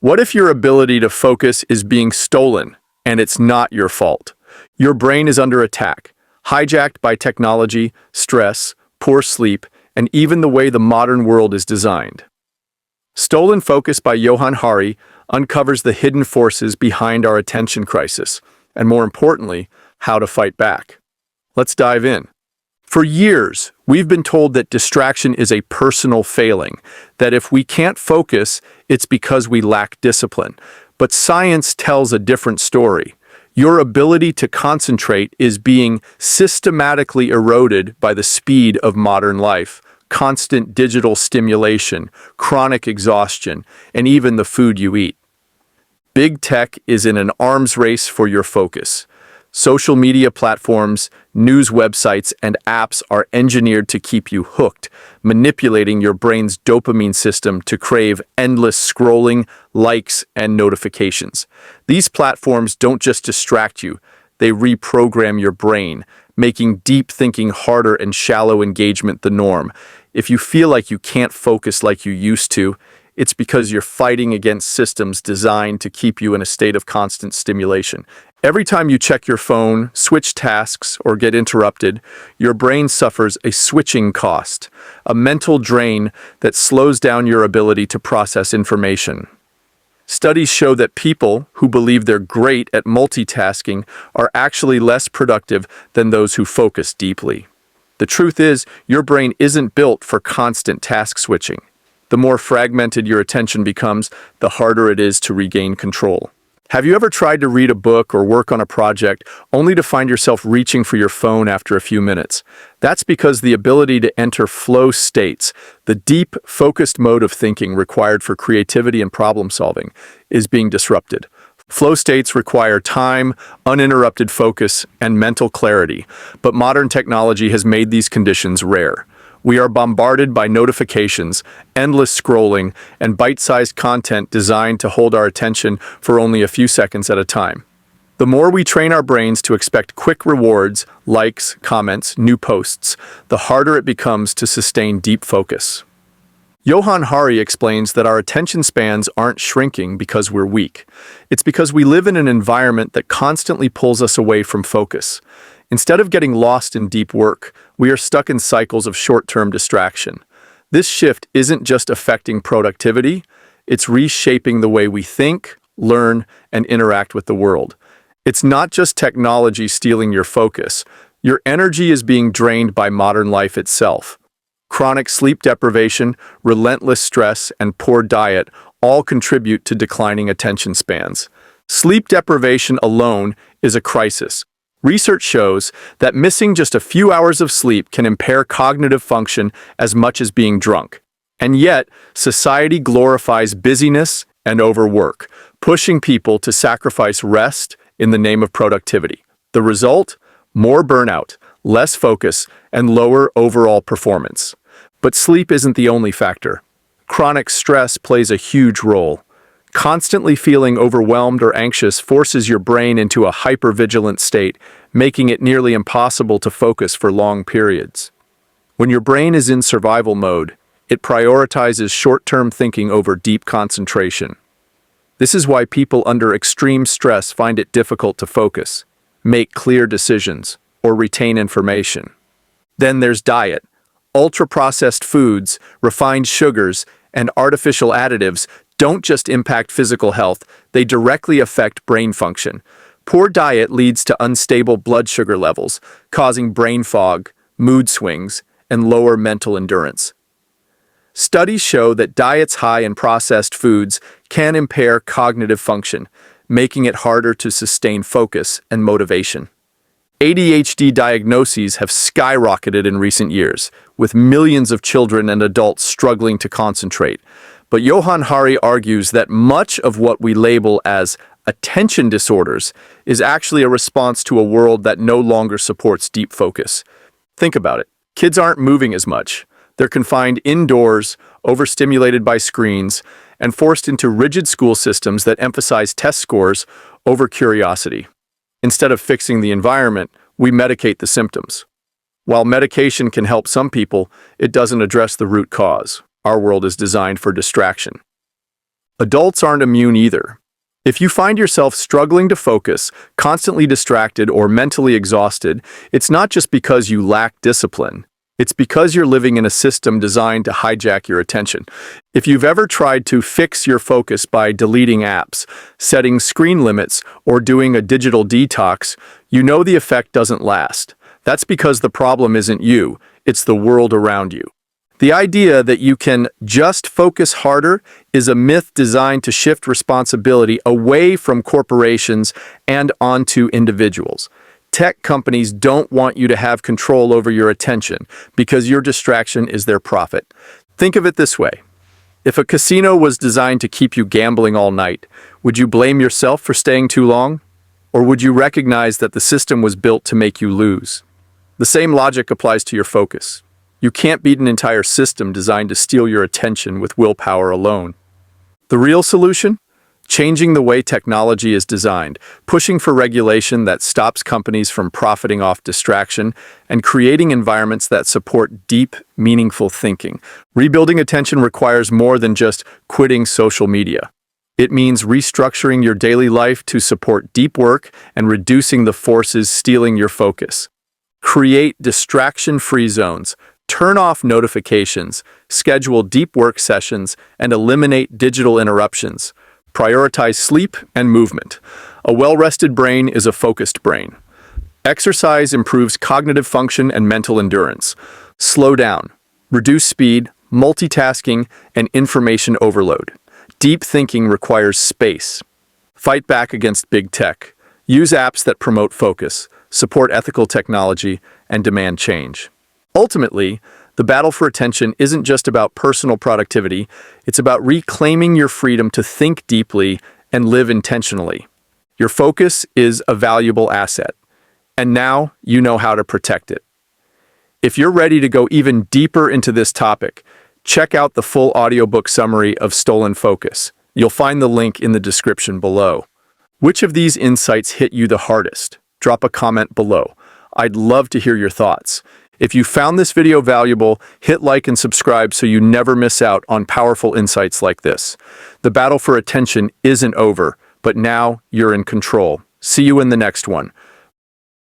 What if your ability to focus is being stolen and it's not your fault? Your brain is under attack, hijacked by technology, stress, poor sleep, and even the way the modern world is designed. Stolen Focus by Johann Hari uncovers the hidden forces behind our attention crisis, and more importantly, how to fight back. Let's dive in. For years, we've been told that distraction is a personal failing, that if we can't focus, it's because we lack discipline. But science tells a different story. Your ability to concentrate is being systematically eroded by the speed of modern life, constant digital stimulation, chronic exhaustion, and even the food you eat. Big tech is in an arms race for your focus. Social media platforms, news websites, and apps are engineered to keep you hooked, manipulating your brain's dopamine system to crave endless scrolling, likes, and notifications. These platforms don't just distract you, they reprogram your brain, making deep thinking harder and shallow engagement the norm. If you feel like you can't focus like you used to, it's because you're fighting against systems designed to keep you in a state of constant stimulation. Every time you check your phone, switch tasks, or get interrupted, your brain suffers a switching cost, a mental drain that slows down your ability to process information. Studies show that people who believe they're great at multitasking are actually less productive than those who focus deeply. The truth is, your brain isn't built for constant task switching. The more fragmented your attention becomes, the harder it is to regain control. Have you ever tried to read a book or work on a project only to find yourself reaching for your phone after a few minutes? That's because the ability to enter flow states, the deep, focused mode of thinking required for creativity and problem solving, is being disrupted. Flow states require time, uninterrupted focus, and mental clarity, but modern technology has made these conditions rare. We are bombarded by notifications, endless scrolling, and bite-sized content designed to hold our attention for only a few seconds at a time. The more we train our brains to expect quick rewards, likes, comments, new posts, the harder it becomes to sustain deep focus. Johann Hari explains that our attention spans aren't shrinking because we're weak. It's because we live in an environment that constantly pulls us away from focus. Instead of getting lost in deep work, we are stuck in cycles of short-term distraction. This shift isn't just affecting productivity, it's reshaping the way we think, learn, and interact with the world. It's not just technology stealing your focus. Your energy is being drained by modern life itself. Chronic sleep deprivation, relentless stress, and poor diet all contribute to declining attention spans. Sleep deprivation alone is a crisis. Research shows that missing just a few hours of sleep can impair cognitive function as much as being drunk. And yet, society glorifies busyness and overwork, pushing people to sacrifice rest in the name of productivity. The result? More burnout, less focus, and lower overall performance. But sleep isn't the only factor. Chronic stress plays a huge role. Constantly feeling overwhelmed or anxious forces your brain into a hypervigilant state, making it nearly impossible to focus for long periods. When your brain is in survival mode, it prioritizes short-term thinking over deep concentration. This is why people under extreme stress find it difficult to focus, make clear decisions, or retain information. Then there's diet. Ultra-processed foods, refined sugars, and artificial additives don't just impact physical health, they directly affect brain function. Poor diet leads to unstable blood sugar levels, causing brain fog, mood swings, and lower mental endurance. Studies show that diets high in processed foods can impair cognitive function, making it harder to sustain focus and motivation. ADHD diagnoses have skyrocketed in recent years, with millions of children and adults struggling to concentrate. But Johann Hari argues that much of what we label as attention disorders is actually a response to a world that no longer supports deep focus. Think about it. Kids aren't moving as much. They're confined indoors, overstimulated by screens, and forced into rigid school systems that emphasize test scores over curiosity. Instead of fixing the environment, we medicate the symptoms. While medication can help some people, it doesn't address the root cause. Our world is designed for distraction. Adults aren't immune either. If you find yourself struggling to focus, constantly distracted, or mentally exhausted, it's not just because you lack discipline. It's because you're living in a system designed to hijack your attention. If you've ever tried to fix your focus by deleting apps, setting screen limits, or doing a digital detox, you know the effect doesn't last. That's because the problem isn't you, it's the world around you. The idea that you can just focus harder is a myth designed to shift responsibility away from corporations and onto individuals. Tech companies don't want you to have control over your attention because your distraction is their profit. Think of it this way. If a casino was designed to keep you gambling all night, would you blame yourself for staying too long? Or would you recognize that the system was built to make you lose? The same logic applies to your focus. You can't beat an entire system designed to steal your attention with willpower alone. The real solution? Changing the way technology is designed, pushing for regulation that stops companies from profiting off distraction, and creating environments that support deep, meaningful thinking. Rebuilding attention requires more than just quitting social media. It means restructuring your daily life to support deep work and reducing the forces stealing your focus. Create distraction-free zones. Turn off notifications, schedule deep work sessions, and eliminate digital interruptions. Prioritize sleep and movement. A well-rested brain is a focused brain. Exercise improves cognitive function and mental endurance. Slow down. Reduce speed, multitasking, and information overload. Deep thinking requires space. Fight back against big tech. Use apps that promote focus, support ethical technology, and demand change. Ultimately, the battle for attention isn't just about personal productivity, it's about reclaiming your freedom to think deeply and live intentionally. Your focus is a valuable asset, and now you know how to protect it. If you're ready to go even deeper into this topic, check out the full audiobook summary of Stolen Focus. You'll find the link in the description below. Which of these insights hit you the hardest? Drop a comment below. I'd love to hear your thoughts. If you found this video valuable, hit like and subscribe so you never miss out on powerful insights like this. The battle for attention isn't over, but now you're in control. See you in the next one.